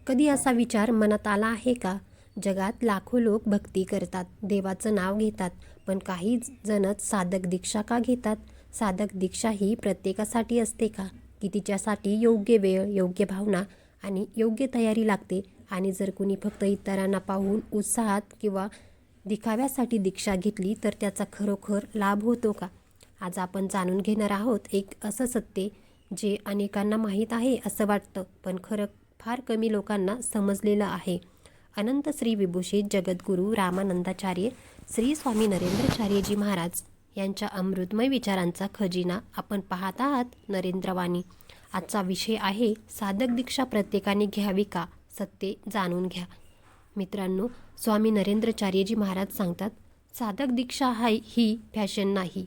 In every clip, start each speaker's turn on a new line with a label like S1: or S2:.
S1: कधी असा विचार मनात आला आहे का? जगात लाखो लोक भक्ती करतात, देवाचं नाव घेतात, पण काही जणच साधक दीक्षा का घेतात? साधक दीक्षा ही प्रत्येकासाठी असते का? की तिच्यासाठी योग्य वेळ, योग्य भावना आणि योग्य तयारी लागते? आणि जर कुणी फक्त इतरांना पाहून उत्साहात किंवा दिखाव्यासाठी दीक्षा घेतली तर त्याचा खरोखर लाभ होतो का? आज आपण जाणून घेणार आहोत एक असं सत्य जे अनेकांना माहीत आहे असं वाटतं, पण खरं फार कमी लोकांना समजलेलं आहे. अनंत श्री विभूषित जगद्गुरू रामानंदाचार्य श्री स्वामी नरेंद्रचार्यजी महाराज यांच्या अमृतमय विचारांचा खजिना आपण पाहत आहात नरेंद्रवाणी. आजचा विषय आहे साधक दीक्षा प्रत्येकाने घ्यावी का? सत्य जाणून घ्या. मित्रांनो, स्वामी नरेंद्रचार्यजी महाराज सांगतात, साधक दीक्षा ही फॅशन नाही,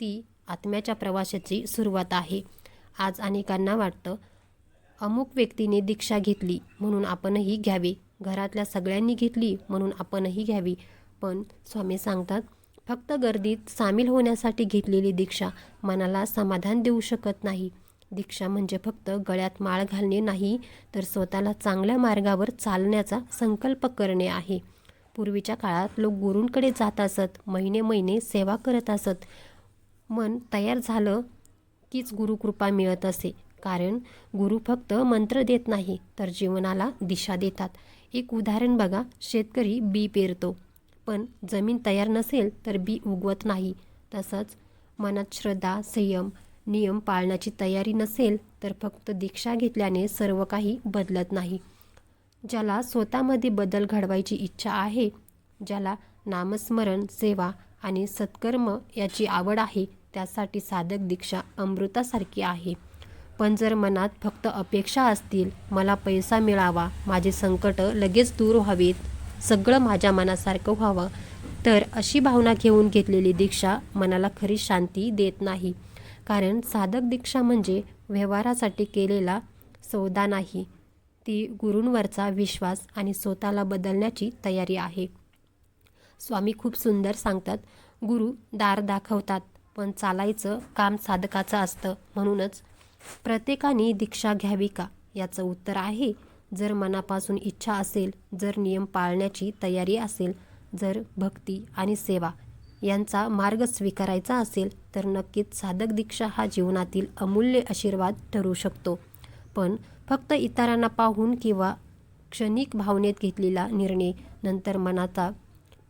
S1: ती आत्म्याच्या प्रवासाची सुरुवात आहे. आज अनेकांना वाटतं अमुक व्यक्तीने दीक्षा घेतली म्हणून आपणही घ्यावी, घरातल्या सगळ्यांनी घेतली म्हणून आपणही घ्यावी. पण स्वामी सांगतात, फक्त गर्दीत सामील होण्यासाठी घेतलेली दीक्षा मनाला समाधान देऊ शकत नाही. दीक्षा म्हणजे फक्त गळ्यात माळ घालणे नाही, तर स्वतःला चांगल्या मार्गावर चालण्याचा संकल्प करणे आहे. पूर्वीच्या काळात लोक गुरूंकडे जात असत, महिने महिने सेवा करत असत. मन तयार झालं कीच गुरुकृपा मिळत असे. कारण गुरु फक्त मंत्र देत नाही, तर जीवनाला दिशा देतात. एक उदाहरण बघा, शेतकरी बी पेरतो, पण जमीन तयार नसेल तर बी उगवत नाही. तसंच मनात श्रद्धा, संयम, नियम पाळण्याची तयारी नसेल तर फक्त दीक्षा घेतल्याने सर्व काही बदलत नाही. ज्याला स्वतःमध्ये बदल घडवायची इच्छा आहे, ज्याला नामस्मरण, सेवा आणि सत्कर्म याची आवड आहे, त्यासाठी साधक दीक्षा अमृतासारखी आहे. पण जर मनात फक्त अपेक्षा असतील, मला पैसा मिळावा, माझे संकट लगेच दूर व्हावेत, सगळं माझ्या मनासारखं व्हावं, तर अशी भावना घेऊन घेतलेली दीक्षा मनाला खरी शांती देत नाही. कारण साधक दीक्षा म्हणजे व्यवहारासाठी केलेला सौदा नाही, ती गुरूंवरचा विश्वास आणि स्वतःला बदलण्याची तयारी आहे. स्वामी खूप सुंदर सांगतात, गुरु दार दाखवतात, पण चालायचं काम साधकाचं असतं. म्हणूनच प्रत्येकाने दीक्षा घ्यावी का? याचं उत्तर आहे, जर मनापासून इच्छा असेल, जर नियम पाळण्याची तयारी असेल, जर भक्ती आणि सेवा यांचा मार्ग स्वीकारायचा असेल, तर नक्कीच साधक दीक्षा हा जीवनातील अमूल्य आशीर्वाद ठरू शकतो. पण फक्त इतरांना पाहून किंवा क्षणिक भावनेत घेतलेला निर्णय नंतर मनाचा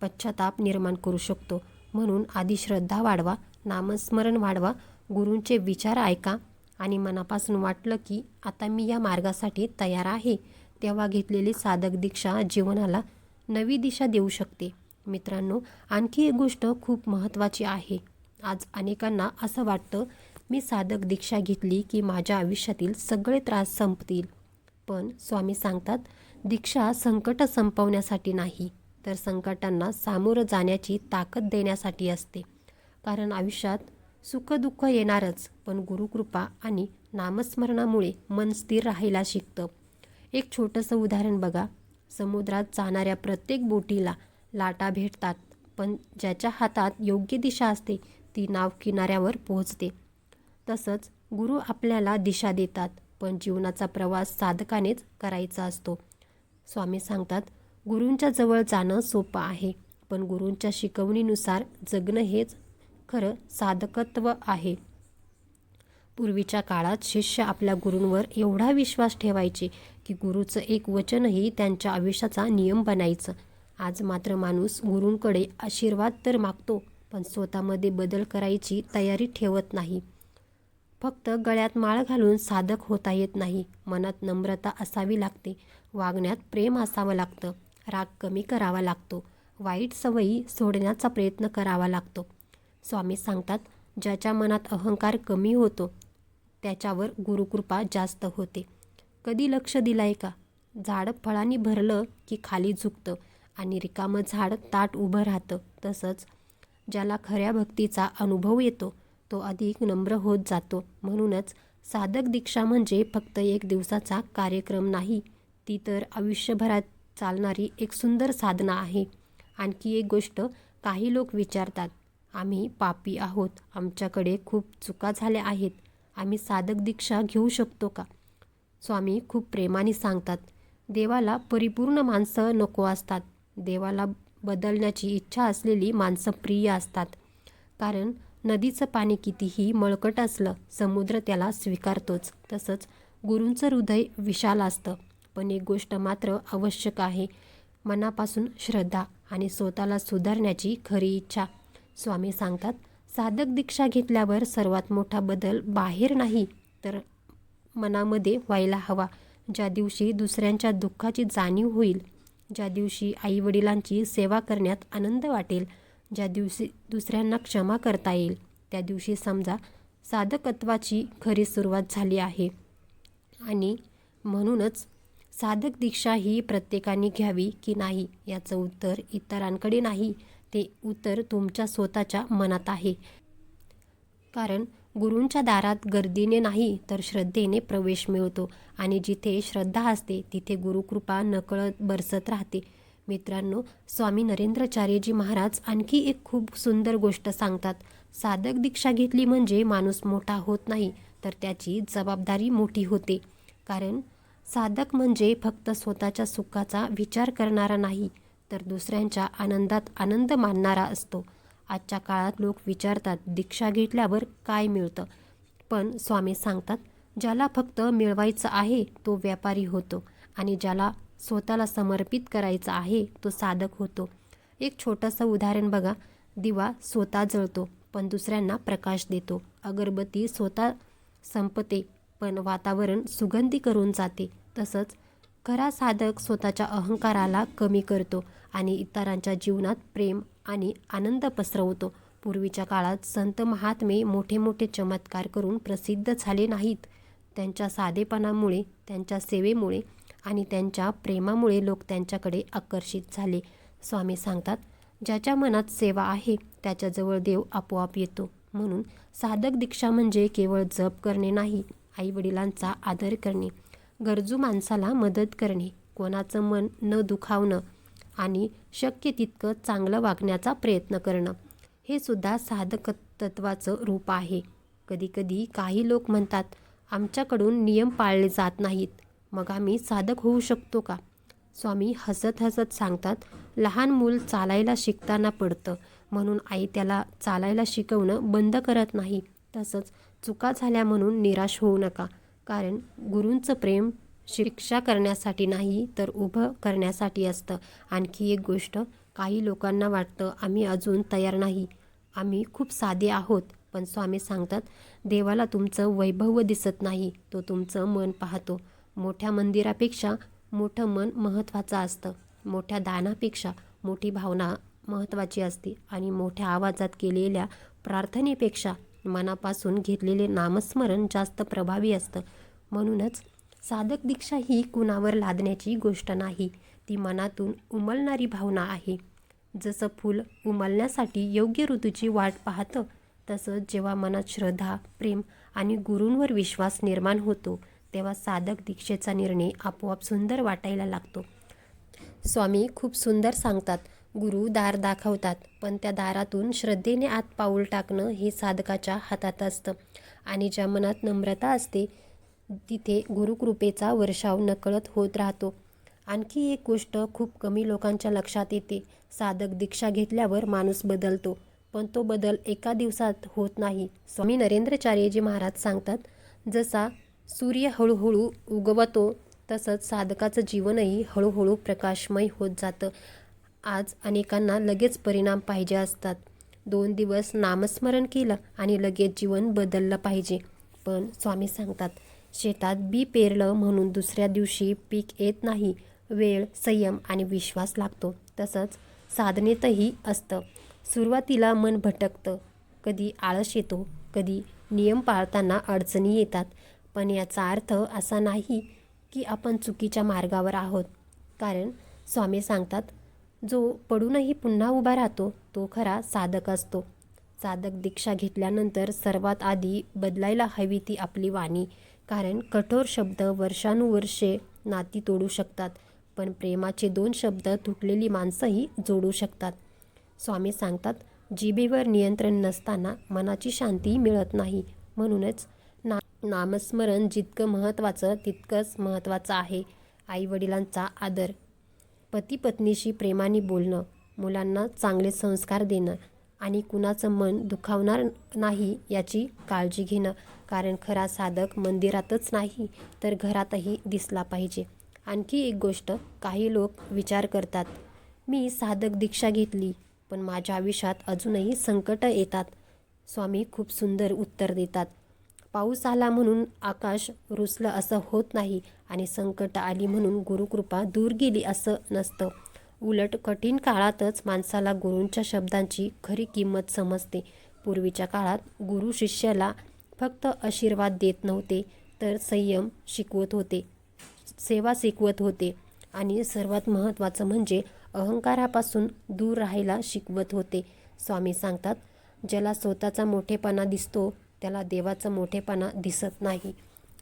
S1: पश्चाताप निर्माण करू शकतो. म्हणून आधी श्रद्धा वाढवा, नामस्मरण वाढवा, गुरूंचे विचार ऐका आणि मनापासून वाटलं की आता मी या मार्गासाठी तयार आहे, तेव्हा घेतलेली साधक दीक्षा जीवनाला नवी दिशा देऊ शकते. मित्रांनो, आणखी एक गोष्ट खूप महत्त्वाची आहे. आज अनेकांना असं वाटतं, मी साधक दीक्षा घेतली की माझ्या आयुष्यातील सगळे त्रास संपतील. पण स्वामी सांगतात, दीक्षा संकट संपवण्यासाठी नाही, तर संकटांना सामोरं जाण्याची ताकद देण्यासाठी असते. कारण आयुष्यात सुखदुःख येणारच, पण गुरुकृपा आणि नामस्मरणामुळे मन स्थिर राहायला शिकतं. एक छोटंसं उदाहरण बघा, समुद्रात जाणाऱ्या प्रत्येक बोटीला लाटा भेटतात, पण ज्याच्या हातात योग्य दिशा असते ती नाव किनाऱ्यावर पोहोचते. तसंच गुरु आपल्याला दिशा देतात, पण जीवनाचा प्रवास साधकानेच करायचा असतो. स्वामी सांगतात, गुरूंच्या जवळ जाणं सोपं आहे, पण गुरूंच्या शिकवणीनुसार जगणं हेच खरं साधकत्व आहे. पूर्वीच्या काळात शिष्य आपल्या गुरूंवर एवढा विश्वास ठेवायचे की गुरूचं एक वचनही त्यांच्या आयुष्याचा नियम बनायचं. आज मात्र माणूस गुरूंकडे आशीर्वाद तर मागतो, पण स्वतःमध्ये बदल करायची तयारी ठेवत नाही. फक्त गळ्यात माळ घालून साधक होता येत नाही. मनात नम्रता असावी लागते, वागण्यात प्रेम असावं लागतं, राग कमी करावा लागतो, वाईट सवयी सोडण्याचा प्रयत्न करावा लागतो. स्वामी सांगतात, ज्याच्या मनात अहंकार कमी होतो त्याच्यावर गुरुकृपा जास्त होते. कधी लक्ष दिलाय का? झाड फळांनी भरलं की खाली झुकतं आणि रिकामं झाड ताट उभं राहतं. तसंच ज्याला खऱ्या भक्तीचा अनुभव येतो तो अधिक नम्र होत जातो. म्हणूनच साधक दीक्षा म्हणजे फक्त एक दिवसाचा कार्यक्रम नाही, ती तर आयुष्यभरात चालणारी एक सुंदर साधना आहे. आणखी एक गोष्ट, काही लोक विचारतात, आम्ही पापी आहोत, आमच्याकडे खूप चुका झाल्या आहेत, आम्ही साधक दीक्षा घेऊ शकतो का? स्वामी खूप प्रेमाने सांगतात, देवाला परिपूर्ण माणसं नको असतात. देवाला बदलण्याची इच्छा असलेली माणसं प्रिय असतात. कारण नदीचं पाणी कितीही मळकट असलं, समुद्र त्याला स्वीकारतोच. तसंच गुरूंचं हृदय विशाल असतं. पण एक गोष्ट मात्र आवश्यक आहे, मनापासून श्रद्धा आणि स्वतःला सुधारण्याची खरी इच्छा. स्वामी सांगतात, साधक दीक्षा घेतल्यावर सर्वात मोठा बदल बाहेर नाही तर मनामध्ये व्हायला हवा. ज्या दिवशी दुसऱ्यांच्या दुःखाची जाणीव होईल, ज्या दिवशी आईवडिलांची सेवा करण्यात आनंद वाटेल, ज्या दिवशी दुसऱ्यांना क्षमा करता येईल, त्या दिवशी समजा साधकत्वाची खरी सुरुवात झाली आहे. आणि म्हणूनच साधक दीक्षा ही प्रत्येकाने घ्यावी की नाही याचं उत्तर इतरांकडे नाही, ते उत्तर तुमच्या स्वतःच्या मनात आहे. कारण गुरूंच्या दारात गर्दीने नाही तर श्रद्धेने प्रवेश मिळतो आणि जिथे श्रद्धा असते तिथे गुरुकृपा नकळत बरसत राहते. मित्रांनो, स्वामी नरेंद्राचार्यजी महाराज आणखी एक खूप सुंदर गोष्ट सांगतात. साधक दीक्षा घेतली म्हणजे माणूस मोठा होत नाही तर त्याची जबाबदारी मोठी होते. कारण साधक म्हणजे फक्त स्वतःच्या सुखाचा विचार करणारा नाही तर दुसऱ्यांच्या आनंदात आनंद मानणारा असतो. आजच्या काळात लोक विचारतात, दीक्षा घेतल्यावर काय मिळतं? पण स्वामी सांगतात, ज्याला फक्त मिळवायचं आहे तो व्यापारी होतो आणि ज्याला स्वतःला समर्पित करायचं आहे तो साधक होतो. एक छोटंसं उदाहरण बघा. दिवा स्वतः जळतो पण दुसऱ्यांना प्रकाश देतो. अगरबत्ती स्वतः संपते पण वातावरण सुगंधी करून जाते. तसंच खरा साधक स्वतःच्या अहंकाराला कमी करतो आणि इतरांच्या जीवनात प्रेम आणि आनंद पसरवतो. पूर्वीच्या काळात संत महात्मे मोठे मोठे चमत्कार करून प्रसिद्ध झाले नाहीत. त्यांच्या साधेपणामुळे, त्यांच्या सेवेमुळे आणि त्यांच्या प्रेमामुळे लोक त्यांच्याकडे आकर्षित झाले. स्वामी सांगतात, ज्याच्या मनात सेवा आहे त्याच्याजवळ देव आपोआप येतो. म्हणून साधक दीक्षा म्हणजे केवळ जप करणे नाही, आईवडिलांचा आदर करणे, गरजू माणसाला मदत करणे, कोणाचं मन न दुखावणं आणि शक्य तितकं चांगलं वागण्याचा प्रयत्न करणं, हे सुद्धा साधकत्वाचं रूप आहे. कधीकधी काही लोक म्हणतात, आमच्याकडून नियम पाळले जात नाहीत, मग आम्ही साधक होऊ शकतो का? स्वामी हसत हसत सांगतात, लहान मूल चालायला शिकताना पडतं म्हणून आई त्याला चालायला शिकवणं बंद करत नाही. तसंच चुका झाल्या म्हणून निराश होऊ नका. कारण गुरूंचं प्रेम शिक्षा करण्यासाठी नाही तर उभं करण्यासाठी असतं. आणखी एक गोष्ट, काही लोकांना वाटतं आम्ही अजून तयार नाही, आम्ही खूप साधे आहोत. पण स्वामी सांगतात, देवाला तुमचं वैभव दिसत नाही, तो तुमचं मन पाहतो. मोठ्या मंदिरापेक्षा मोठं मन महत्त्वाचं असतं. मोठ्या दानापेक्षा मोठी भावना महत्त्वाची असते आणि मोठ्या आवाजात केलेल्या प्रार्थनेपेक्षा मनापासून घेतलेले नामस्मरण जास्त प्रभावी असतं. म्हणूनच साधक दीक्षा ही कुणावर लादण्याची गोष्ट नाही, ती मनातून उमलणारी भावना आहे. जसं फूल उमलण्यासाठी योग्य ऋतूची वाट पाहतं, तसंच जेव्हा मनात श्रद्धा, प्रेम आणि गुरूंवर विश्वास निर्माण होतो तेव्हा साधक दीक्षेचा निर्णय आपोआप सुंदर वाटायला लागतो. स्वामी खूप सुंदर सांगतात, गुरु दार दाखवतात पण त्या दारातून श्रद्धेने आत पाऊल टाकणं हे साधकाच्या हातात असतं. आणि ज्या मनात नम्रता असते तिथे गुरुकृपेचा वर्षाव नकळत होत राहतो. आणखी एक गोष्ट खूप कमी लोकांच्या लक्षात येते, साधक दीक्षा घेतल्यावर माणूस बदलतो पण तो बदल एका दिवसात होत नाही. स्वामी नरेंद्राचार्यजी महाराज सांगतात, जसा सूर्य हळूहळू उगवतो तसंच साधकाचं जीवनही हळूहळू प्रकाशमय होत जातं. आज अनेकांना लगेच परिणाम पाहिजे असतात. 2 दिवस नामस्मरण केलं आणि लगेच जीवन बदललं पाहिजे. पण स्वामी सांगतात, शेतात बी पेरलं म्हणून दुसऱ्या दिवशी पीक येत नाही. वेळ, संयम आणि विश्वास लागतो. तसंच साधनेतही असतं. सुरुवातीला मन भटकतं, कधी आळस येतो, कधी नियम पाळताना अडचणी येतात. पण याचा अर्थ असा नाही की आपण चुकीच्या मार्गावर आहोत. कारण स्वामी सांगतात, जो पडूनही पुन्हा उभा राहतो तो खरा साधक असतो. साधक दीक्षा घेतल्यानंतर सर्वात आधी बदलायला हवी ती आपली वाणी. कारण कठोर शब्द वर्षानुवर्षे नाती तोडू शकतात, पण प्रेमाचे 2 शब्द तुटलेली माणसंही जोडू शकतात. स्वामी सांगतात, जिभेवर नियंत्रण नसताना मनाची शांती मिळत नाही. म्हणूनच नामस्मरण जितकं महत्त्वाचं तितकंच महत्त्वाचं आहे. आईवडिलांचा आदर, पती पत्नीशी प्रेमाने बोलणं, मुलांना चांगले संस्कार देणं आणि कुणाचं मन दुखावणार नाही याची काळजी घेणं. कारण खरा साधक मंदिरातच नाही तर घरातही दिसला पाहिजे. आणखी एक गोष्ट, काही लोक विचार करतात, मी साधक दीक्षा घेतली पण माझ्या आयुष्यात अजूनही संकट येतात. स्वामी खूप सुंदर उत्तर देतात. पाऊस आला म्हणून आकाश रुसलं असं होत नाही आणि संकट आली म्हणून गुरुकृपा दूर गेली असं नसतं. उलट कठीण काळातच माणसाला गुरूंच्या शब्दांची खरी किंमत समजते. पूर्वीच्या काळात गुरु शिष्याला फक्त आशीर्वाद देत नव्हते तर संयम शिकवत होते, सेवा शिकवत होते आणि सर्वात महत्त्वाचं म्हणजे अहंकारापासून दूर राहायला शिकवत होते. स्वामी सांगतात, ज्याला स्वतःचा मोठेपणा दिसतो त्याला देवाचा मोठेपणा दिसत नाही.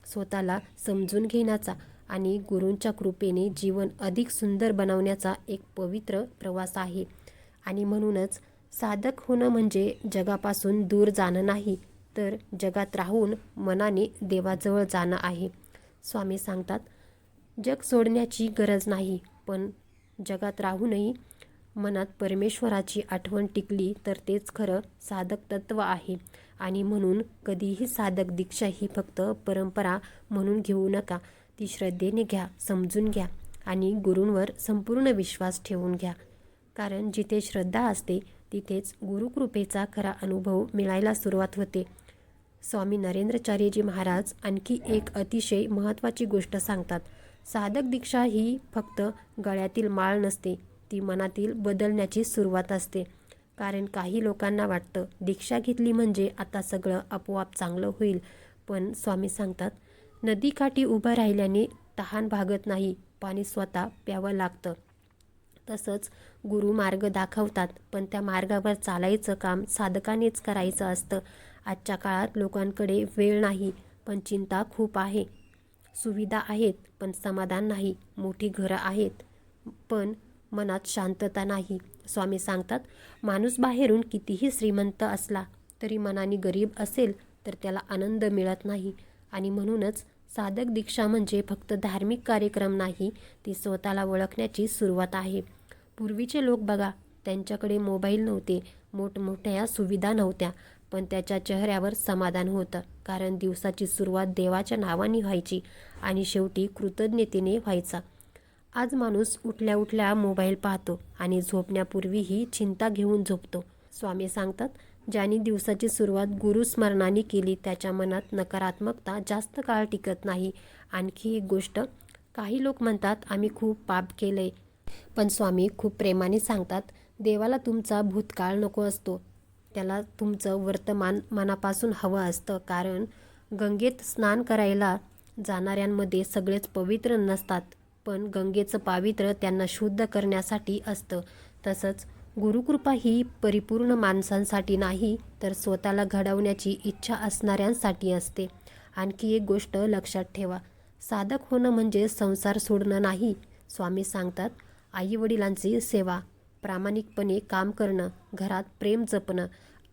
S1: स्वतःला समजून घेण्याचा आणि गुरूंच्या कृपेने जीवन अधिक सुंदर बनवण्याचा एक पवित्र प्रवास आहे. आणि म्हणूनच साधक होणं म्हणजे जगापासून दूर जाणं नाही तर जगात राहून मनाने देवाजवळ जाणं आहे. स्वामी सांगतात, जग सोडण्याची गरज नाही, पण जगात राहूनही मनात परमेश्वराची आठवण टिकली तर तेच खरं साधक तत्व आहे. आणि म्हणून कधीही साधक दीक्षा ही फक्त परंपरा म्हणून घेऊ नका. ती श्रद्धेने घ्या, समजून घ्या आणि गुरूंवर संपूर्ण विश्वास ठेवून घ्या. कारण जिथे श्रद्धा असते तिथेच गुरुकृपेचा खरा अनुभव मिळायला सुरुवात होते. स्वामी नरेंद्राचार्यजी महाराज आणखी एक अतिशय महत्त्वाची गोष्ट सांगतात. साधक दीक्षा ही फक्त गळ्यातील माळ नसते, ती मनातील बदलण्याची सुरुवात असते. कारण काही लोकांना वाटतं दीक्षा घेतली म्हणजे आता सगळं आपोआप चांगलं होईल. पण स्वामी सांगतात, नदीकाठी उभं राहिल्याने तहान भागत नाही, पाणी स्वतः प्यावं लागतं. तसंच गुरु मार्ग दाखवतात पण त्या मार्गावर चालायचं काम साधकानेच करायचं असतं. आजच्या काळात लोकांकडे वेळ नाही पण चिंता खूप आहे, सुविधा आहेत पण समाधान नाही, मोठी घरं आहेत पण मनात शांतता नाही. स्वामी सांगतात, माणूस बाहेरून कितीही श्रीमंत असला तरी मनाने गरीब असेल तर त्याला आनंद मिळत नाही. आणि म्हणूनच साधक दीक्षा म्हणजे फक्त धार्मिक कार्यक्रम नाही, ती स्वतःला ओळखण्याची सुरुवात आहे. पूर्वीचे लोक बघा, त्यांच्याकडे मोबाईल नव्हते, मोठमोठ्या सुविधा नव्हत्या, पण त्याच्या चेहऱ्यावर समाधान होतं. कारण दिवसाची सुरुवात देवाच्या नावाने व्हायची आणि शेवटी कृतज्ञतेने व्हायचा. आज माणूस उठल्या उठल्या मोबाईल पाहतो आणि झोपण्यापूर्वीही चिंता घेऊन झोपतो. स्वामी सांगतात, ज्यांनी दिवसाची सुरुवात गुरुस्मरणाने केली त्याच्या मनात नकारात्मकता जास्त काळ टिकत नाही. आणखी एक गोष्ट, काही लोक म्हणतात आम्ही खूप पाप केलंय, पण स्वामी खूप प्रेमाने सांगतात, देवाला तुमचा भूतकाळ नको असतो, त्याला तुमचं वर्तमान मनापासून हवं असतं. कारण गंगेत स्नान करायला जाणाऱ्यांमध्ये सगळेच पवित्र नसतात, पण गंगेचं पावित्र्य त्यांना शुद्ध करण्यासाठी असतं. तसंच गुरुकृपा ही परिपूर्ण माणसांसाठी नाही तर स्वतःला घडवण्याची इच्छा असणाऱ्यांसाठी असते. आणखी एक गोष्ट लक्षात ठेवा, साधक होणं म्हणजे संसार सोडणं नाही. स्वामी सांगतात, आईवडिलांची सेवा, प्रामाणिकपणे काम करणं, घरात प्रेम जपणं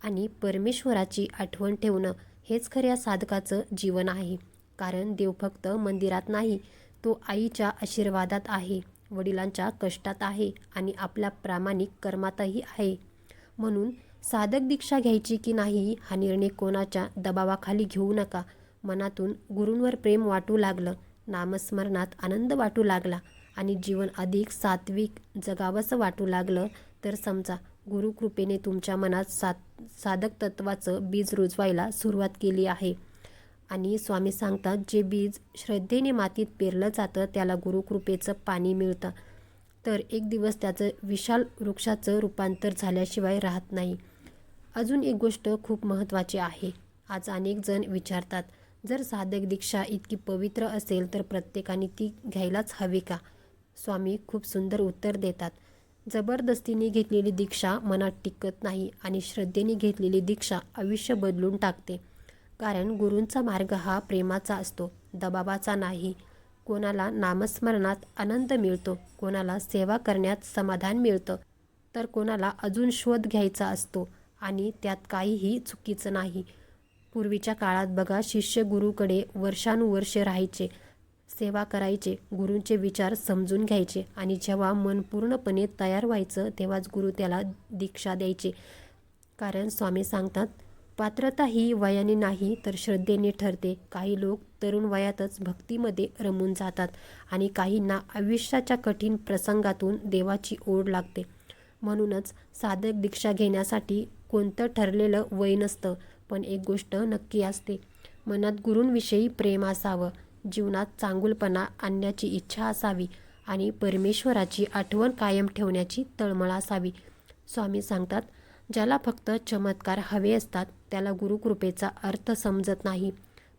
S1: आणि परमेश्वराची आठवण ठेवणं हेच खऱ्या साधकाचं जीवन आहे. कारण देव फक्त मंदिरात नाही, तो आईच्या आशीर्वादात आहे, वडिलांच्या कष्टात आहे आणि आपल्या प्रामाणिक कर्मातही आहे. म्हणून साधक दीक्षा घ्यायची की नाही हा निर्णय कोणाच्या दबावाखाली घेऊ नका. मनातून गुरूंवर प्रेम वाटू लागलं, नामस्मरणात आनंद वाटू लागला आणि जीवन अधिक सात्विक जगावंसं वाटू लागलं तर समजा गुरुकृपेने तुमच्या मनात साधक तत्वाचं बीज रुजवायला सुरुवात केली आहे. आणि स्वामी सांगतात, जे बीज श्रद्धेने मातीत पेरलं जातं त्याला गुरुकृपेचं पाणी मिळतं, तर एक दिवस त्याचं विशाल वृक्षाचं रूपांतर झाल्याशिवाय राहत नाही. अजून एक गोष्ट खूप महत्त्वाची आहे. आज अनेक जण विचारतात, जर साधक दीक्षा इतकी पवित्र असेल तर प्रत्येकाने ती घ्यायलाच हवी का? स्वामी खूप सुंदर उत्तर देतात, जबरदस्तीने घेतलेली दीक्षा मनात टिकत नाही आणि श्रद्धेने घेतलेली दीक्षा आयुष्य बदलून टाकते. कारण गुरूंचा मार्ग हा प्रेमाचा असतो, दबावाचा नाही. कोणाला नामस्मरणात आनंद मिळतो, कोणाला सेवा करण्यात समाधान मिळतं, तर कोणाला अजून शोध घ्यायचा असतो आणि त्यात काहीही चुकीचं नाही. पूर्वीच्या काळात बघा, शिष्य गुरुकडे वर्षानुवर्षे राहायचे, सेवा करायचे, गुरूंचे विचार समजून घ्यायचे आणि जेव्हा मन पूर्णपणे तयार व्हायचं तेव्हाच गुरु त्याला दीक्षा द्यायचे. कारण स्वामी सांगतात, पात्रता ही वयाने नाही तर श्रद्धेने ठरते. काही लोक तरुण वयातच भक्तीमध्ये रमून जातात आणि काहींना आयुष्याच्या कठीण प्रसंगातून देवाची ओढ लागते. म्हणूनच साधक दीक्षा घेण्यासाठी कोणतं ठरलेलं वय नसतं. पण एक गोष्ट नक्की असते, मनात गुरूंविषयी प्रेम असावं, जीवनात चांगुलपणा आणण्याची इच्छा असावी आणि परमेश्वराची आठवण कायम ठेवण्याची तळमळ असावी. स्वामी सांगतात, ज्याला फक्त चमत्कार हवे असतात त्याला गुरुकृपेचा अर्थ समजत नाही.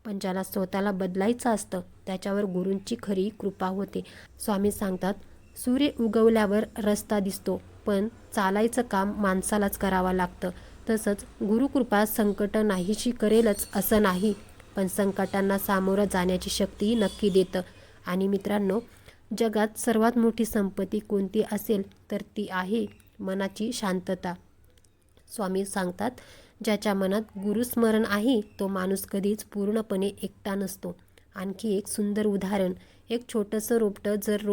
S1: पण ज्याला स्वतःला बदलायचं असतं त्याच्यावर गुरूंची खरी कृपा होते. स्वामी सांगतात, सूर्य उगवल्यावर रस्ता दिसतो, पण चालायचं काम माणसालाच करावं लागतं. तसंच गुरुकृपा संकट नाहीशी करेलच असं नाही, पण संकटांना सामोरं जाण्याची शक्ती नक्की देतं. आणि मित्रांनो, जगात सर्वात मोठी संपत्ती कोणती असेल तर ती आहे मनाची शांतता. स्वामी सांगतात, ज्याच्या मनात गुरुस्मरण आहे तो माणूस कधीच पूर्णपणे एकटा नसतो. आणखी एक सुंदर उदाहरण, एक छोटंसं रोपटं जर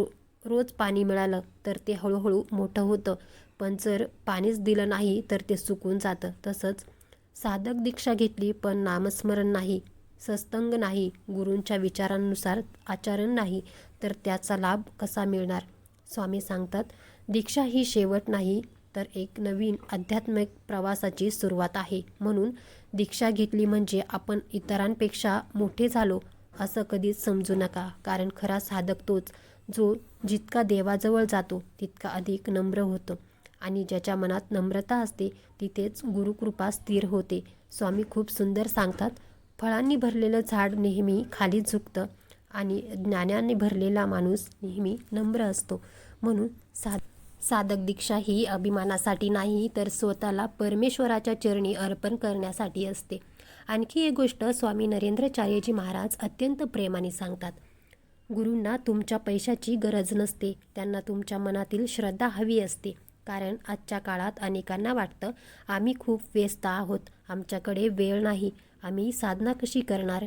S1: रोज पाणी मिळालं तर ते हळूहळू मोठं होतं, पण जर पाणीच दिलं नाही तर ते सुकून जातं. तसंच साधक दीक्षा घेतली पण नामस्मरण नाही, सत्संग नाही, गुरूंच्या विचारांनुसार आचरण नाही तर त्याचा लाभ कसा मिळणार. स्वामी सांगतात, दीक्षा ही शेवट नाही तर एक नवीन आध्यात्मिक प्रवासाची सुरुवात आहे. म्हणून दीक्षा घेतली म्हणजे आपण इतरांपेक्षा मोठे झालो असं कधीच समजू नका. कारण खरा साधक तोच जो जितका देवाजवळ जातो तितका अधिक नम्र होतो आणि ज्याच्या मनात नम्रता असते तिथेच गुरुकृपा स्थिर होते. स्वामी खूप सुंदर सांगतात, फळांनी भरलेलं झाड नेहमी खाली झुकतं आणि ज्ञानाने भरलेला माणूस नेहमी नम्र असतो. म्हणून साधक दीक्षा ही अभिमानासाठी नाही तर स्वतःला परमेश्वराच्या चरणी अर्पण करण्यासाठी असते. आणखी एक गोष्ट स्वामी नरेंद्राचार्यजी महाराज अत्यंत प्रेमाने सांगतात, गुरूंना तुमच्या पैशाची गरज नसते, त्यांना तुमच्या मनातील श्रद्धा हवी असते. कारण आजच्या काळात अनेकांना वाटतं आम्ही खूप व्यस्त आहोत, आमच्याकडे वेळ नाही, आम्ही साधना कशी करणार.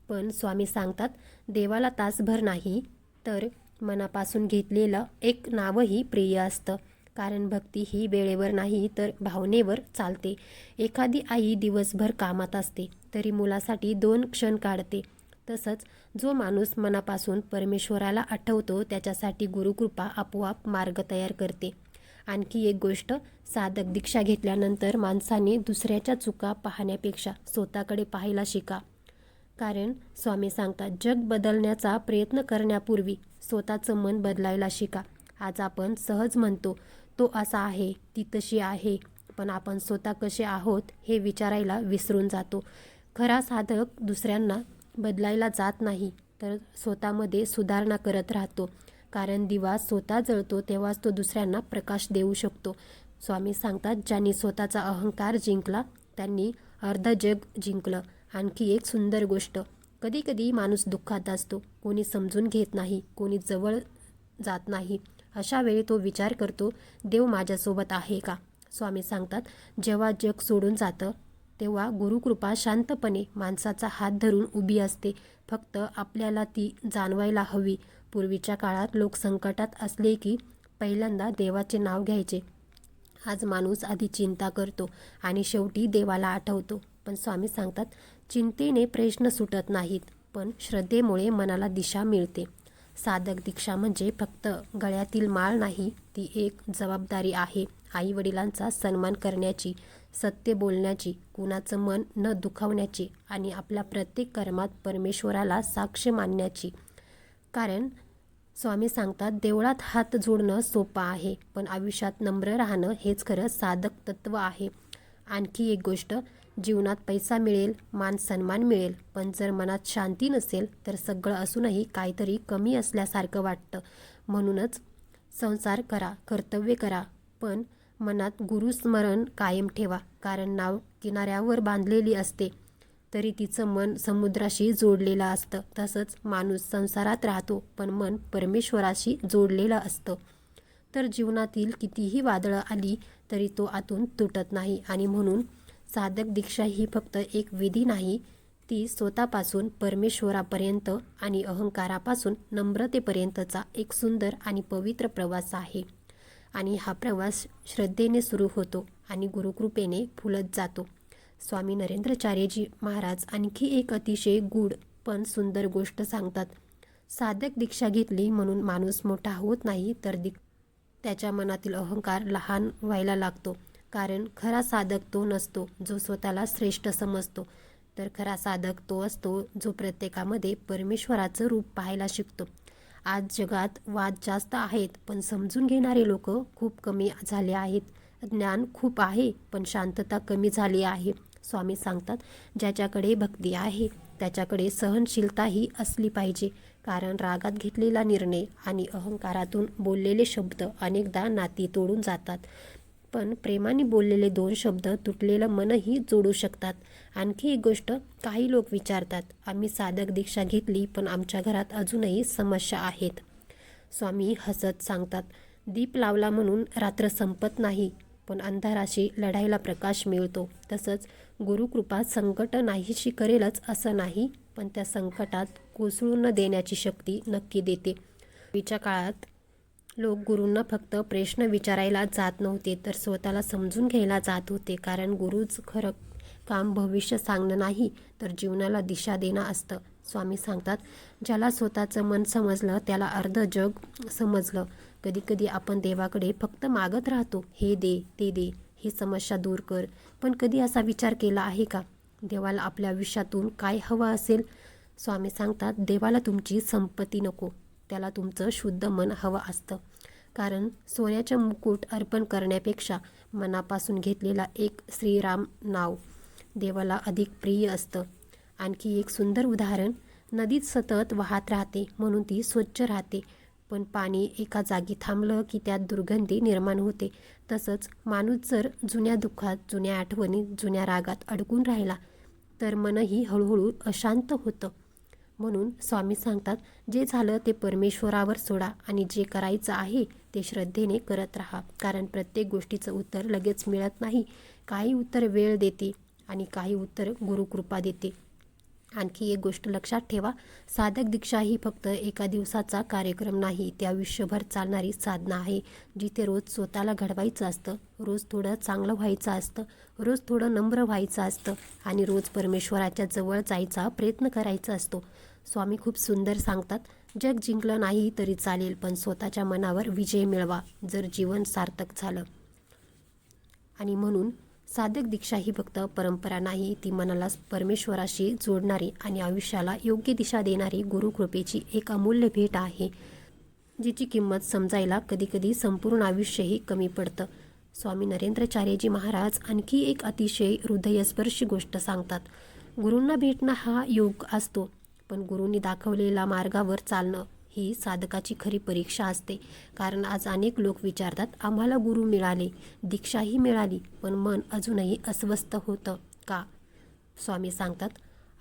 S1: पण स्वामी सांगतात, देवाला तासभर नाही तर मनापासून घेतलेलं एक नावही प्रिय असतं. कारण भक्ती ही वेळेवर नाही तर भावनेवर चालते. एखादी आई दिवसभर कामात असते तरी मुलासाठी 2 क्षण काढते. तसंच जो माणूस मनापासून परमेश्वराला आठवतो त्याच्यासाठी गुरुकृपा आपोआप मार्ग तयार करते. आणखी एक गोष्ट, साधक दीक्षा घेतल्यानंतर माणसाने दुसऱ्याच्या चुका पाहण्यापेक्षा स्वतःकडे पाहायला शिका. कारण स्वामी सांगतात, जग बदलण्याचा प्रयत्न करण्यापूर्वी स्वतःचं मन बदलायला शिका. आज आपण सहज म्हणतो तो असा आहे, ती तशी आहे, पण आपण स्वतः कसे आहोत हे विचारायला विसरून जातो. खरा साधक दुसऱ्यांना बदलायला जात नाही तर स्वतःमध्ये सुधारणा करत राहतो. कारण दिवा स्वतः जळतो तेव्हाच तो दुसऱ्यांना प्रकाश देऊ शकतो. स्वामी सांगतात, ज्यांनी स्वतःचा अहंकार जिंकला त्यांनी अर्ध जग जिंकलं. आणखी एक सुंदर गोष्ट, कधी कधी माणूस दुःखात असतो, कोणी समजून घेत नाही, कोणी जवळ जात नाही. अशा वेळी तो विचार करतो, देव माझ्यासोबत आहे का. स्वामी सांगतात, जेव्हा जग सोडून जातं तेव्हा गुरुकृपा शांतपणे माणसाचा हात धरून उभी असते. फक्त आपल्याला ती जाणवायला हवी. पूर्वीच्या काळात लोक संकटात असले की पहिल्यांदा देवाचे नाव घ्यायचे. आज माणूस आधी चिंता करतो आणि शेवटी देवाला आठवतो. पण स्वामी सांगतात, चिंतेने प्रश्न सुटत नाहीत, पण श्रद्धेमुळे मनाला दिशा मिळते. साधक दीक्षा म्हणजे फक्त गळ्यातील माळ नाही, ती एक जबाबदारी आहे. आईवडिलांचा सन्मान करण्याची, सत्य बोलण्याची, कुणाचं मन न दुखावण्याची आणि आपल्या प्रत्येक कर्मात परमेश्वराला साक्ष मानण्याची. कारण स्वामी सांगतात, देवळात हात जोडणं सोपं आहे, पण आयुष्यात नम्र राहणं हेच खरं साधक तत्त्व आहे. आणखी एक गोष्ट, जीवनात पैसा मिळेल, मान सन्मान मिळेल, पण जर मनात शांती नसेल तर सगळं असूनही काहीतरी कमी असल्यासारखं वाटतं. म्हणूनच संसार करा, कर्तव्य करा, पण मनात गुरुस्मरण कायम ठेवा. कारण नाव किनाऱ्यावर बांधलेली असते तरी तिचं मन समुद्राशी जोडलेलं असतं. तसंच माणूस संसारात राहतो पण मन परमेश्वराशी जोडलेलं असतं. तर जीवनातील कितीही वादळं आली तरी तो आतून तुटत नाही. आणि म्हणून साधक दीक्षा ही फक्त एक विधी नाही, ती स्वतःपासून परमेश्वरापर्यंत आणि अहंकारापासून नम्रतेपर्यंतचा एक सुंदर आणि पवित्र प्रवास आहे. आणि हा प्रवास श्रद्धेने सुरू होतो आणि गुरुकृपेने फुलत जातो. स्वामी नरेंद्राचार्यजी महाराज आणखी एक अतिशय गूढ पण सुंदर गोष्ट सांगतात. साधक दीक्षा घेतली म्हणून माणूस मोठा होत नाही, तर त्याच्या मनातील अहंकार लहान व्हायला लागतो. कारण खरा साधक तो नसतो जो स्वतःला श्रेष्ठ समजतो, तर खरा साधक तो असतो जो प्रत्येकामध्ये परमेश्वराचं रूप पाहायला शिकतो. आज जगात वाद जास्त आहेत, पण समजून घेणारे लोक खूप कमी झाले आहेत. ज्ञान खूप आहे, पण शांतता कमी झाली आहे. स्वामी सांगतात, ज्याच्याकडे भक्ती आहे त्याच्याकडे सहनशीलताही असली पाहिजे. कारण रागात घेतलेला निर्णय आणि अहंकारातून बोललेले शब्द अनेकदा नाती तोडून जातात, पण प्रेमाने बोललेले 2 शब्द तुटलेलं मनही जोडू शकतात. आणखी एक गोष्ट, काही लोक विचारतात, आम्ही साधक दीक्षा घेतली पण आमच्या घरात अजूनही समस्या आहेत. स्वामी हसत सांगतात, दीप लावला म्हणून रात्र संपत नाही, पण अंधाराशी लढायला प्रकाश मिळतो. तसंच गुरुकृपा संकट नाहीशी करेलच असं नाही, पण त्या संकटात कोसळून न देण्याची शक्ती नक्की देते. पूर्वीच्या काळात लोक गुरूंना फक्त प्रश्न विचारायला जात नव्हते, तर स्वतःला समजून घ्यायला जात होते. कारण गुरुच खरं काम भविष्य सांगणं नाही, तर जीवनाला दिशा देणं असतं. स्वामी सांगतात, ज्याला स्वतःचं मन समजलं त्याला अर्ध जग समजलं. कधीकधी आपण देवाकडे फक्त मागत राहतो, हे दे, ते दे, ही समस्या दूर कर. पण कधी असा विचार केला आहे का, देवाला आपल्या आयुष्यातून काय हवं असेल? स्वामी सांगतात, देवाला तुमची संपत्ती नको, त्याला तुमचं शुद्ध मन हवं असतं. कारण सोन्याचं मुकुट अर्पण करण्यापेक्षा मनापासून घेतलेला एक श्रीराम नाव देवाला अधिक प्रिय असतं. आणखी एक सुंदर उदाहरण, नदीत सतत वाहत राहते म्हणून ती स्वच्छ राहते, पण पाणी एका जागी थांबलं की त्यात दुर्गंधी निर्माण होते. तसंच माणूस जर जुन्या दुःखात, जुन्या आठवणीत, जुन्या रागात अडकून राहिला तर मनही हळूहळू अशांत होतं. म्हणून स्वामी सांगतात, जे झालं ते परमेश्वरावर सोडा आणि जे करायचं आहे ते श्रद्धेने करत राहा. कारण प्रत्येक गोष्टीचं उत्तर लगेच मिळत नाही. काही उत्तर वेळ देते आणि काही उत्तर गुरुकृपा देते. आणखी एक गोष्ट लक्षात ठेवा, साधक दीक्षा ही फक्त एका दिवसाचा कार्यक्रम नाही, ती आयुष्यभर चालणारी साधना आहे. जिथे रोज स्वतःला घडवायचं असतं, रोज थोडं चांगलं व्हायचं असतं, रोज थोडं नम्र व्हायचं असतं आणि रोज परमेश्वराच्या जवळ जायचा प्रयत्न करायचा असतो. स्वामी खूप सुंदर सांगतात, जग जिंकलं नाही तरी चालेल, पण स्वतःच्या मनावर विजय मिळवा, जर जीवन सार्थक झालं. आणि म्हणून साधक दीक्षा ही फक्त परंपरा नाही, ती मनाला परमेश्वराशी जोडणारी आणि आयुष्याला योग्य दिशा देणारी गुरुकृपेची एक अमूल्य भेट आहे, जिची किंमत समजायला कधीकधी संपूर्ण आयुष्यही कमी पडतं. स्वामी नरेंद्राचार्यजी महाराज आणखी एक अतिशय हृदयस्पर्शी गोष्ट सांगतात. गुरूंना भेटणं हा योग असतो, पण गुरूंनी दाखवलेल्या मार्गावर चालणं ही साधकाची खरी परीक्षा असते. कारण आज अनेक लोक विचारतात, आम्हाला गुरु मिळाले, दीक्षाही मिळाली, पण मन अजूनही अस्वस्थ होतं का? स्वामी सांगतात,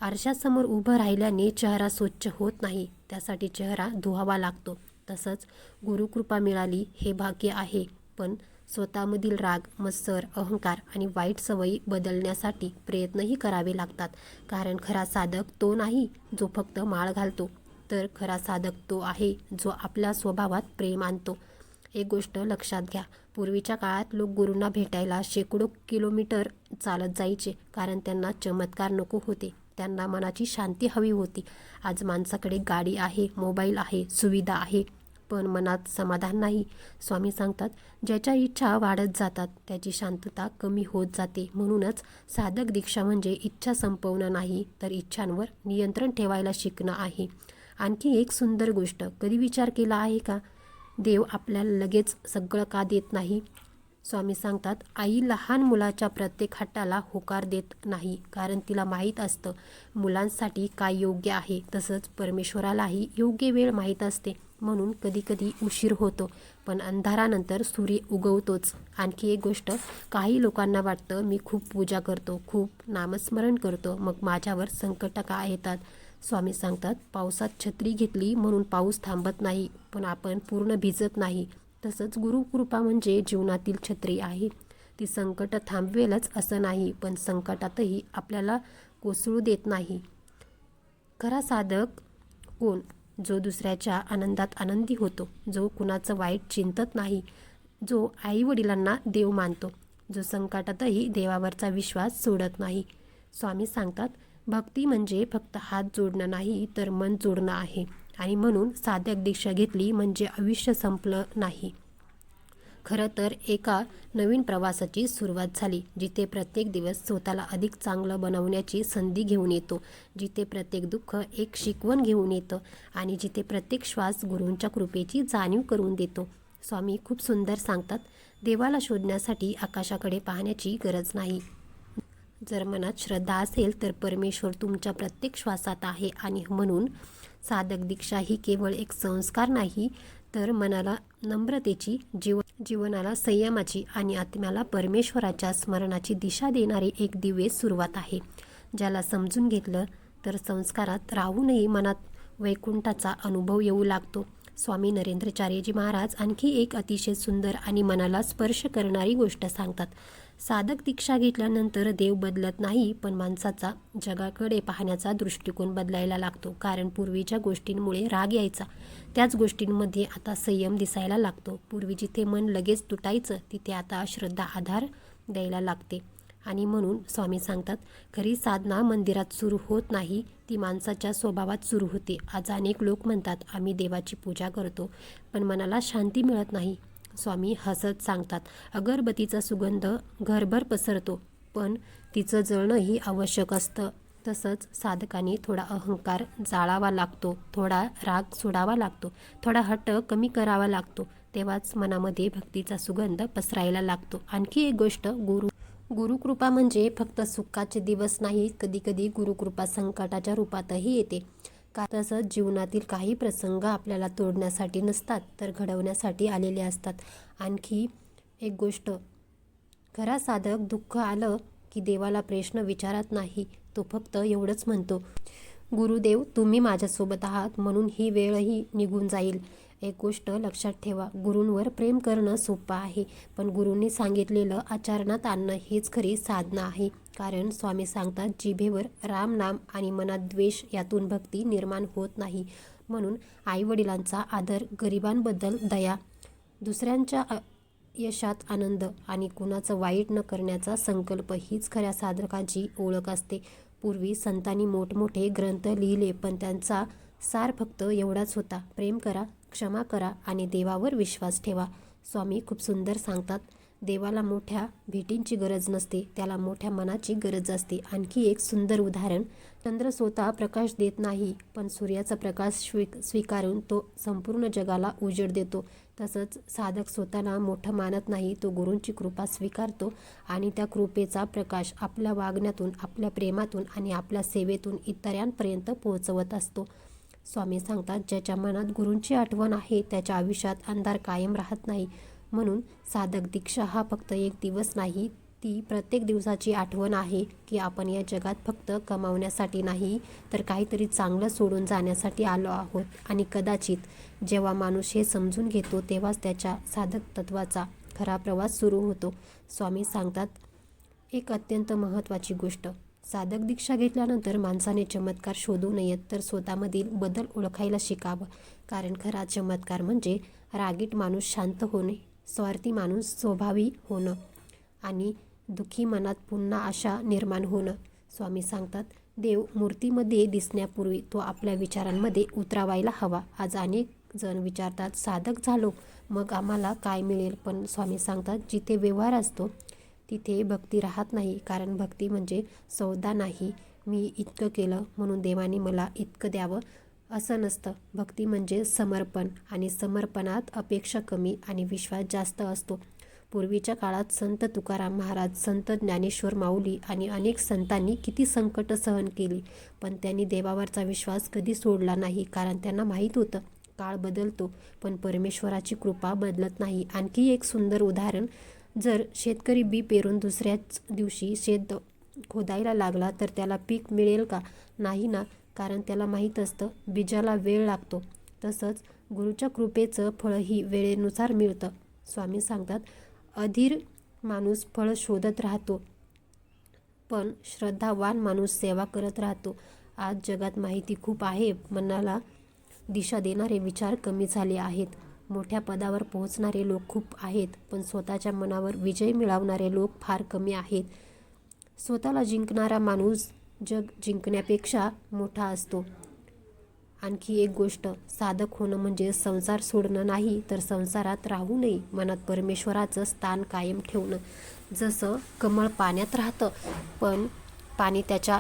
S1: आरशासमोर उभं राहिल्याने चेहरा स्वच्छ होत नाही, त्यासाठी चेहरा धुवावा लागतो. तसंच गुरुकृपा मिळाली हे भाग्य आहे, पण स्वतःमधील राग, मत्सर, अहंकार आणि वाईट सवयी बदलण्यासाठी प्रयत्नही करावे लागतात. कारण खरा साधक तो नाही जो फक्त माळ घालतो, तर खरा साधक तो आहे जो आपल्या स्वभावात प्रेम आणतो. एक गोष्ट लक्षात घ्या, पूर्वीच्या काळात लोक गुरूंना भेटायला शेकडो किलोमीटर चालत जायचे, कारण त्यांना चमत्कार नको होते, त्यांना मनाची शांती हवी होती. आज माणसाकडे गाडी आहे, मोबाईल आहे, सुविधा आहे, पण मनात समाधान नाही. स्वामी सांगतात, ज्याच्या इच्छा वाढत जातात त्याची शांतता कमी होत जाते. म्हणूनच साधक दीक्षा म्हणजे इच्छा संपवणं नाही, तर इच्छांवर नियंत्रण ठेवायला शिकणं आहे. आणखी एक सुंदर गोष्ट, कधी विचार केला आहे का, देव आपल्याला लगेच सगळं का देत नाही? स्वामी सांगतात, आई लहान मुलाच्या प्रत्येक हट्टाला होकार देत नाही, कारण तिला माहीत असतं मुलांसाठी काय योग्य आहे. तसंच परमेश्वरालाही योग्य वेळ माहीत असते, म्हणून कधीकधी उशीर होतो, पण अंधारानंतर सूर्य उगवतोच. आणखी एक गोष्ट, काही लोकांना वाटतं मी खूप पूजा करतो, खूप नामस्मरण करतो, मग माझ्यावर संकट का येतात? स्वामी सांगतात, पावसात छत्री घेतली म्हणून पाऊस थांबत नाही, पण आपण पूर्ण भिजत नाही. तसंच गुरुकृपा म्हणजे जीवनातील छत्री आहे, ती संकट थांबवेलच असं नाही, पण संकटातही आपल्याला कोसळू देत नाही. खरा साधक कोण? जो दुसऱ्याच्या आनंदात आनंदी होतो, जो कुणाचं वाईट चिंतत नाही, जो आईवडिलांना देव मानतो, जो संकटातही देवावरचा विश्वास सोडत नाही. स्वामी सांगतात, भक्ती म्हणजे फक्त हात जोडणं नाही, तर मन जोडणं आहे. आणि म्हणून साधक दीक्षा घेतली म्हणजे आयुष्य संपलं नाही. खरं तर एका नवीन प्रवासाची सुरुवात झाली, जिथे प्रत्येक दिवस स्वतःला अधिक चांगलं बनवण्याची संधी घेऊन येतो, जिथे प्रत्येक दुःख एक शिकवण घेऊन येतं आणि जिथे प्रत्येक श्वास गुरूंच्या कृपेची जाणीव करून देतो. स्वामी खूप सुंदर सांगतात, देवाला शोधण्यासाठी आकाशाकडे पाहण्याची गरज नाही. जर मनात श्रद्धा असेल तर परमेश्वर तुमच्या प्रत्येक श्वासात आहे. आणि म्हणून साधक दीक्षा ही केवळ एक संस्कार नाही, तर मनाला नम्रतेची, जीवनाला संयमाची आणि आत्म्याला परमेश्वराच्या स्मरणाची दिशा देणारी एक दिव्य सुरुवात आहे. ज्याला समजून घेतलं तर संस्कारात राहूनही मनात वैकुंठाचा अनुभव येऊ लागतो. स्वामी नरेंद्राचार्यजी महाराज आणखी एक अतिशय सुंदर आणि मनाला स्पर्श करणारी गोष्ट सांगतात. साधक दीक्षा घेतल्यानंतर देव बदलत नाही, पण माणसाचा जगाकडे पाहण्याचा दृष्टिकोन बदलायला लागतो. कारण पूर्वीच्या गोष्टींमुळे राग यायचा, त्याच गोष्टींमध्ये आता संयम दिसायला लागतो. पूर्वी जिथे मन लगेच तुटायचं, तिथे आता श्रद्धा आधार द्यायला लागते. आणि म्हणून स्वामी सांगतात, खरी साधना मंदिरात सुरू होत नाही, ती माणसाच्या स्वभावात सुरू होते. आज अनेक लोक म्हणतात, आम्ही देवाची पूजा करतो, पण मनाला शांती मिळत नाही. स्वामी हसत सांगतात, अगरबत्तीचा सुगंध घरभर पसरतो, पण तिचं जळणंही आवश्यक असतं. तसंच साधकाने थोडा अहंकार जाळावा लागतो, थोडा राग सोडावा लागतो, थोडा हट्ट कमी करावा लागतो. तेव्हाच मनामध्ये भक्तीचा सुगंध पसरायला लागतो. आणखी एक गोष्ट, गुरुकृपा म्हणजे फक्त सुखाचे दिवस नाही, कधीकधी गुरुकृपा संकटाच्या रूपातही येते. तसंच जीवनातील काही प्रसंग आपल्याला तोडण्यासाठी नसतात, तर घडवण्यासाठी आलेले असतात. आणखी एक गोष्ट, खरा साधक दुःख आलं की देवाला प्रश्न विचारत नाही, तो फक्त एवढंच म्हणतो, गुरुदेव तुम्ही माझ्यासोबत आहात, म्हणून ही वेळही निघून जाईल. एक गोष्ट लक्षात ठेवा, गुरूंवर प्रेम करणं सोपं आहे, पण गुरूंनी सांगितलेलं आचरणात आणणं हेच खरी साधना आहे. कारण स्वामी सांगतात, जिभेवर राम नाम आणि मनात द्वेष, यातून भक्ती निर्माण होत नाही. म्हणून आईवडिलांचा आदर, गरिबांबद्दल दया, दुसऱ्यांच्या यशात आनंद आणि कुणाचं वाईट न करण्याचा संकल्प हीच खऱ्या साधकाची ओळख असते. पूर्वी संतांनी मोठमोठे ग्रंथ लिहिले, पण त्यांचा सार फक्त एवढाच होता, प्रेम करा, क्षमा करा आणि देवावर विश्वास ठेवा. स्वामी खूप सुंदर सांगतात, देवाला मोठ्या भेटींची गरज नसते, त्याला मोठ्या मनाची गरज असते. आणखी एक सुंदर उदाहरण, चंद्र स्वतः प्रकाश देत नाही, पण सूर्याचा प्रकाश स्वीकारून तो संपूर्ण जगाला उजेड देतो. तसंच साधक स्वतःला मोठं मानत नाही, तो गुरूंची कृपा स्वीकारतो आणि त्या कृपेचा प्रकाश आपल्या वागण्यातून, आपल्या प्रेमातून आणि आपल्या सेवेतून इतरांपर्यंत पोहोचवत असतो. स्वामी सांगतात, ज्याच्या मनात गुरूंची आठवण आहे, त्याच्या आयुष्यात अंधार कायम राहत नाही. म्हणून साधक दीक्षा हा फक्त एक दिवस नाही, ती प्रत्येक दिवसाची आठवण आहे की आपण या जगात फक्त कमावण्यासाठी नाही, तर काहीतरी चांगलं सोडून जाण्यासाठी आलो आहोत. आणि कदाचित जेव्हा माणूस हे समजून घेतो, तेव्हाच त्याच्या साधक तत्वाचा खरा प्रवास सुरू होतो. स्वामी सांगतात, एक अत्यंत महत्त्वाची गोष्ट, साधक दीक्षा घेतल्यानंतर माणसाने चमत्कार शोधू नयेत, तर स्वतःमधील बदल ओळखायला शिकावं. कारण खरा चमत्कार म्हणजे रागीट माणूस शांत होणे, स्वार्थी माणूस स्वभावी होणं आणि दुःखी मनात पुन्हा आशा निर्माण होणं. स्वामी सांगतात, देव मूर्तीमध्ये दिसण्यापूर्वी तो आपल्या विचारांमध्ये उतरावायला हवा. आज अनेक जण विचारतात, साधक झालो मग आम्हाला काय मिळेल? पण स्वामी सांगतात, जिथे व्यवहार असतो तिथे भक्ती राहत नाही. कारण भक्ती म्हणजे सौदा नाही, मी इतकं केलं म्हणून देवाने मला इतकं द्यावं असं नसतं. भक्ती म्हणजे समर्पण, आणि समर्पणात अपेक्षा कमी आणि विश्वास जास्त असतो. पूर्वीच्या काळात संत तुकाराम महाराज, संत ज्ञानेश्वर माऊली आणि अनेक संतांनी किती संकट सहन केली, पण त्यांनी देवावरचा विश्वास कधी सोडला नाही. कारण त्यांना माहीत होतं, काळ बदलतो पण परमेश्वराची कृपा बदलत नाही. आणखी एक सुंदर उदाहरण, जर शेतकरी बी पेरून दुसऱ्याच दिवशी शेत खोदायला लागला, तर त्याला पीक मिळेल का? नाही ना, कारण त्याला माहीत असतं बीजाला वेळ लागतो. तसंच गुरूच्या कृपेचं फळही वेळेनुसार मिळतं. स्वामी सांगतात, अधीर माणूस फळ शोधत राहतो, पण श्रद्धावान माणूस सेवा करत राहतो. आज जगात माहिती खूप आहे, मनाला दिशा देणारे विचार कमी झाले आहेत. मोठ्या पदावर पोहोचणारे लोक खूप आहेत, पण स्वतःच्या मनावर विजय मिळवणारे लोक फार कमी आहेत. स्वतःला जिंकणारा माणूस जग जिंकण्यापेक्षा मोठा असतो. आणखी एक गोष्ट, साधक होणं म्हणजे संसार सोडणं नाही, तर संसारात राहू नये. मनात परमेश्वराचं स्थान कायम ठेवणं. जसं कमळ पाण्यात राहतं, पण पाणी त्याच्या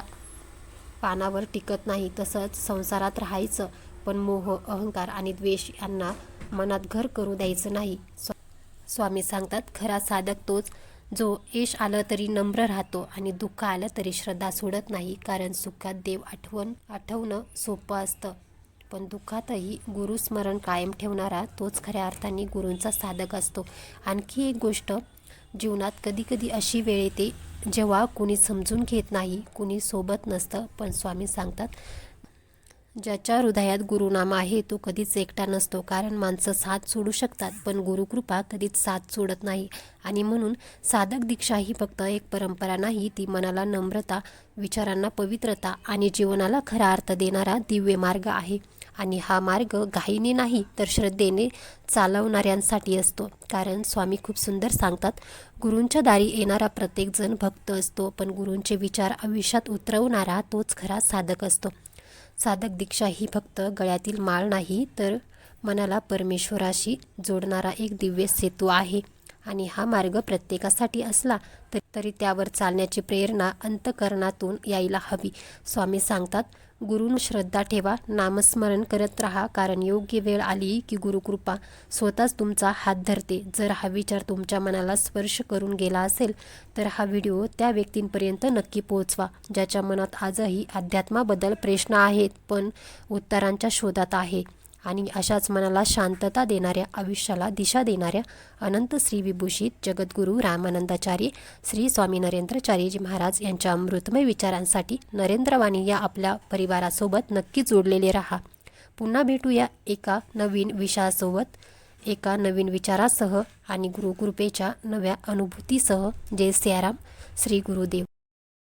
S1: पानावर टिकत नाही, तसंच संसारात राहायचं, पण मोह, अहंकार आणि द्वेष यांना मनात घर करू द्यायचं नाही. स्वामी सांगतात, खरा साधक तोच जो यश आलं तरी नम्र राहतो आणि दुःख आलं तरी श्रद्धा सोडत नाही. कारण सुखात देव आठवणं सोपं असतं, पण दुःखातही गुरुस्मरण कायम ठेवणारा तोच खऱ्या अर्थाने गुरूंचा साधक असतो. आणखी एक गोष्ट, जीवनात कधीकधी अशी वेळ येते जेव्हा कुणी समजून घेत नाही, कुणी सोबत नसतं, पण स्वामी सांगतात, ज्याच्या हृदयात गुरुनाम आहे तो कधीच एकटा नसतो. कारण माणसं साथ सोडू शकतात, पण गुरुकृपा कधीच साथ सोडत नाही. आणि म्हणून साधक दीक्षा ही फक्त एक परंपरा नाही, ती मनाला नम्रता, विचारांना पवित्रता आणि जीवनाला खरा अर्थ देणारा दिव्य मार्ग आहे. आणि हा मार्ग घाईने नाही, तर श्रद्धेने चालवणाऱ्यांसाठी असतो. कारण स्वामी खूप सुंदर सांगतात, गुरूंच्या दारी येणारा प्रत्येकजण भक्त असतो, पण गुरूंचे विचार आयुष्यात उतरवणारा तोच खरा साधक असतो. साधक दीक्षा ही फक्त गळ्यातील माळ नाही, तर मनाला परमेश्वराशी जोडणारा एक दिव्य सेतू आहे. आणि हा मार्ग प्रत्येकासाठी असला तरी त्यावर चालण्याची प्रेरणा अंतःकरणातून यायला हवी. स्वामी सांगतात, गुरूंवर श्रद्धा ठेवा, नामस्मरण करत राहा, कारण योग्य वेळ आली की गुरुकृपा स्वतःच तुमचा हात धरते. जर हा विचार तुमच्या मनाला स्पर्श करून गेला असेल, तर हा व्हिडिओ त्या व्यक्तींपर्यंत नक्की पोहोचवा, ज्याच्या मनात आजही अध्यात्माबद्दल प्रश्न आहेत, पण उत्तरांच्या शोधात आहे. आणि अशाच मनाला शांतता देणाऱ्या, आयुष्याला दिशा देणाऱ्या अनंत श्री विभूषित जगद्गुरू रामानंदाचार्य श्री स्वामी नरेंद्राचार्यजी महाराज यांच्या अमृतमय विचारांसाठी नरेंद्रवाणी या आपल्या परिवारासोबत नक्की जोडलेले राहा. पुन्हा भेटूया एका नवीन विषयासोबत, एका नवीन विचारासह आणि गुरुकृपेच्या नव्या अनुभूतीसह. जय सियाराम. श्री गुरुदेव.